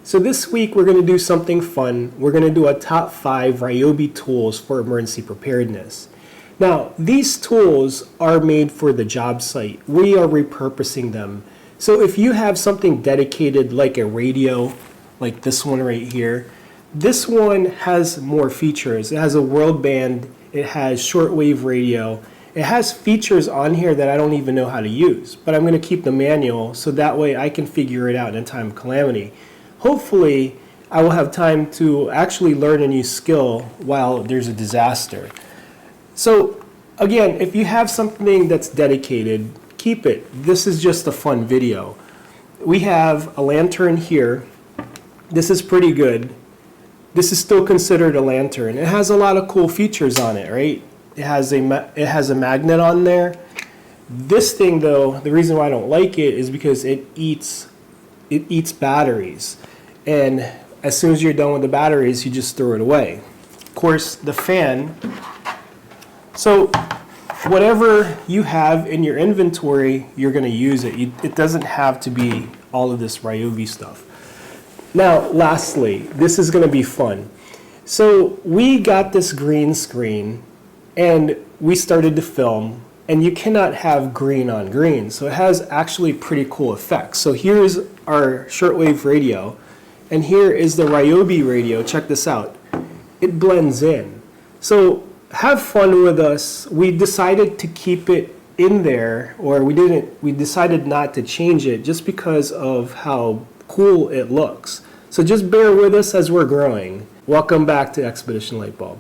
So this week we're going to do something fun. We're going to do a top 5 Ryobi tools for emergency preparedness. Now, these tools are made for the job site. We are repurposing them. So if you have something dedicated like a radio, like this one right here, this one has more features. It has a world band, it has shortwave radio, it has features on here that I don't even know how to use, but I'm going to keep the manual so that way I can figure it out in a time of calamity. Hopefully, I will have time to actually learn a new skill while there's a disaster. So again, if you have something that's dedicated, keep it. This is just a fun video. We have a lantern here. This is pretty good. This is still considered a lantern. It has a lot of cool features on it, right? It has a magnet on there. This thing though, the reason why I don't like it is because it eats batteries. And as soon as you're done with the batteries, you just throw it away. Of course, the fan. So whatever you have in your inventory, you're going to use it. It doesn't have to be all of this Ryobi stuff. Now, lastly, this is going to be fun. So we got this green screen and we started to film, and you cannot have green on green. So it has actually pretty cool effects. So here's our shortwave radio, and here is the Ryobi radio. Check this out. It blends in. So have fun with us. We decided to keep it in there, or we decided not to change it just because of how cool it looks. So just bear with us as we're growing. Welcome back to Expedition Lightbulb.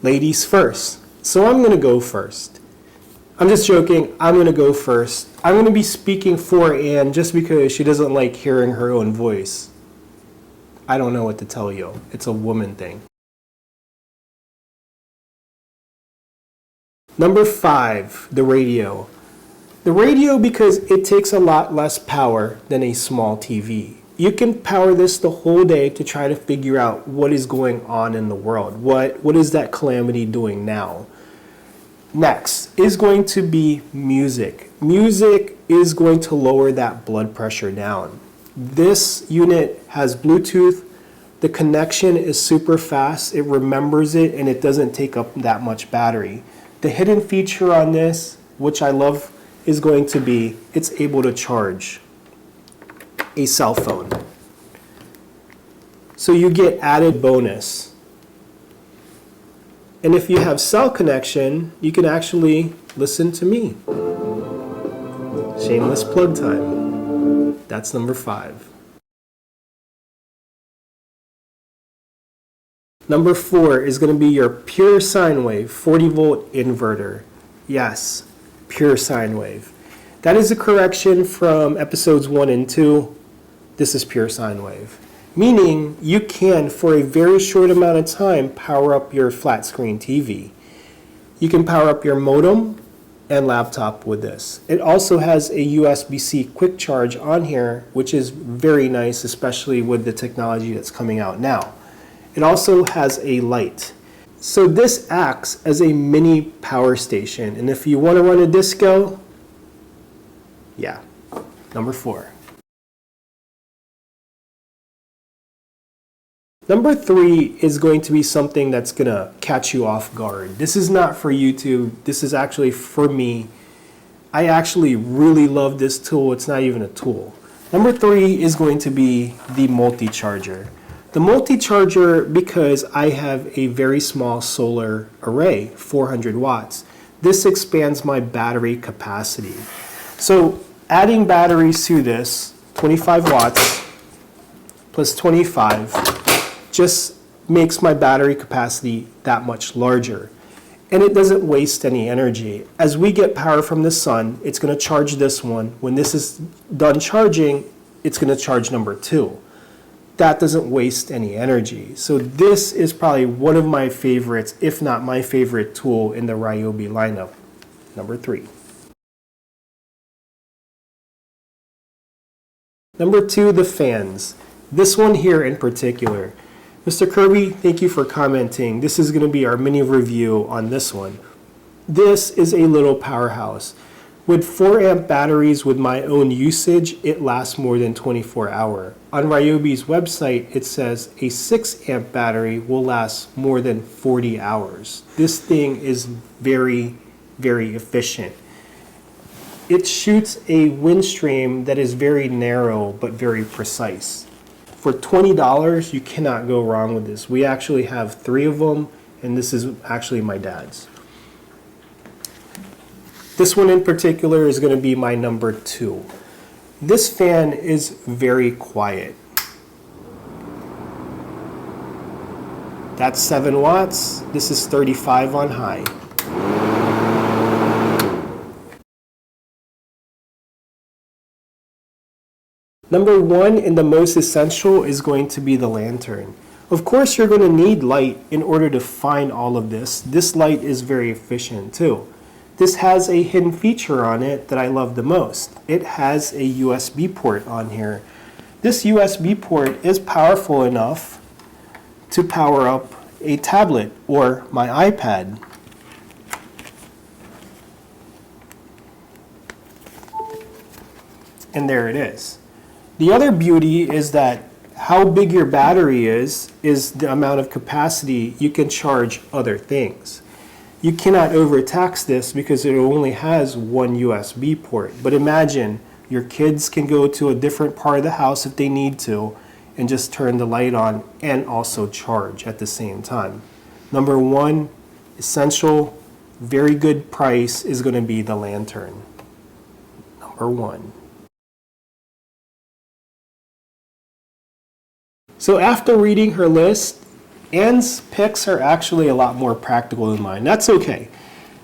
Ladies first. So I'm going to go first. I'm just joking. I'm going to go first. I'm going to be speaking for Anne just because she doesn't like hearing her own voice. I don't know what to tell you. It's a woman thing. Number 5, the radio. The radio, because it takes a lot less power than a small TV. You can power this the whole day to try to figure out what is going on in the world. What is that calamity doing now? Next is going to be music. Music is going to lower that blood pressure down. This unit has Bluetooth. The connection is super fast. It remembers it and it doesn't take up that much battery. The hidden feature on this, which I love, is going to be it's able to charge a cell phone. So you get added bonus. And if you have cell connection, you can actually listen to me. Shameless plug time. That's number 5. Number 4 is going to be your pure sine wave 40 volt inverter. Yes, pure sine wave. That is a correction from episodes 1 and 2. This is pure sine wave. Meaning you can, for a very short amount of time, power up your flat screen TV. You can power up your modem and laptop with this. It also has a USB-C quick charge on here, which is very nice, especially with the technology that's coming out now. It also has a light. So this acts as a mini power station. And if you want to run a disco, yeah, number 4. Number 3 is going to be something that's going to catch you off guard. This is not for YouTube. This is actually for me. I actually really love this tool. It's not even a tool. Number 3 is going to be the multi-charger. The multi-charger, because I have a very small solar array, 400 watts, this expands my battery capacity. So adding batteries to this, 25 watts plus 25, just makes my battery capacity that much larger. And it doesn't waste any energy. As we get power from the sun, it's going to charge this one. When this is done charging, it's going to charge number 2. That doesn't waste any energy. So this is probably one of my favorites, if not my favorite tool in the Ryobi lineup. Number 3. Number 2, the fans. This one here in particular. Mr. Kirby, thank you for commenting. This is going to be our mini review on this one. This is a little powerhouse. With 4 amp batteries with my own usage, it lasts more than 24 hours. On Ryobi's website, it says a 6 amp battery will last more than 40 hours. This thing is very, very efficient. It shoots a wind stream that is very narrow but very precise. For $20, you cannot go wrong with this. We actually have 3 of them, and this is actually my dad's. This one in particular is going to be my number 2. This fan is very quiet. That's 7 watts. This is 35 on high. Number 1 and the most essential is going to be the lantern. Of course, you're going to need light in order to find all of this. This light is very efficient too. This has a hidden feature on it that I love the most. It has a USB port on here. This USB port is powerful enough to power up a tablet or my iPad. And there it is. The other beauty is that how big your battery is the amount of capacity you can charge other things. You cannot overtax this because it only has one USB port. But imagine your kids can go to a different part of the house if they need to and just turn the light on and also charge at the same time. Number 1, essential, very good price is going to be the lantern. Number 1. So after reading her list, Anne's picks are actually a lot more practical than mine. That's okay.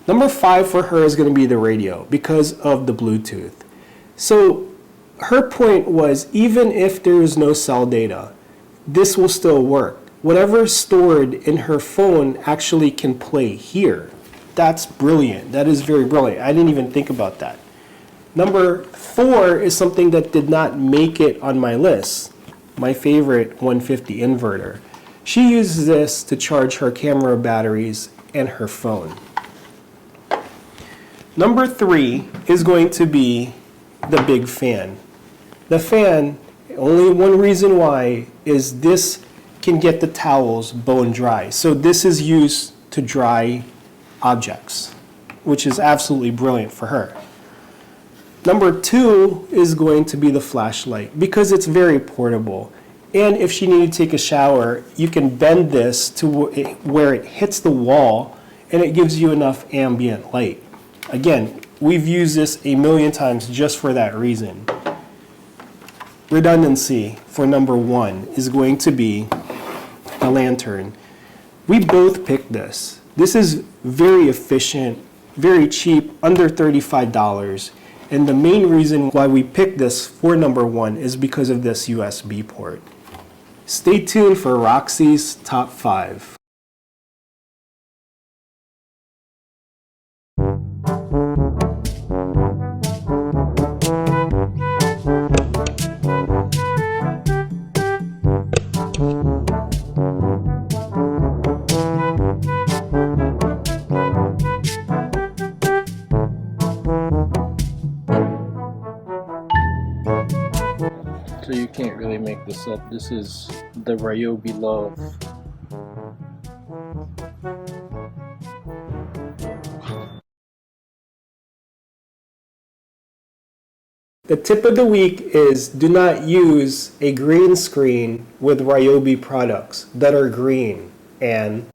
Number 5 for her is going to be the radio because of the Bluetooth. So her point was, even if there is no cell data, this will still work. Whatever is stored in her phone actually can play here. That's brilliant. That is very brilliant. I didn't even think about that. Number 4 is something that did not make it on my list. My favorite 150 inverter. She uses this to charge her camera batteries and her phone. Number 3 is going to be the big fan. The fan, only one reason why is this can get the towels bone dry. So this is used to dry objects, which is absolutely brilliant for her. Number 2 is going to be the flashlight because it's very portable. And if she needed to take a shower, you can bend this to where it hits the wall and it gives you enough ambient light. Again, we've used this a million times just for that reason. Redundancy for number 1 is going to be a lantern. We both picked this. This is very efficient, very cheap, under $35. And the main reason why we picked this for number 1 is because of this USB port. Stay tuned for Roxy's Top 5. So you can't really make this up. This is the Ryobi love. The tip of the week is do not use a green screen with Ryobi products that are green. And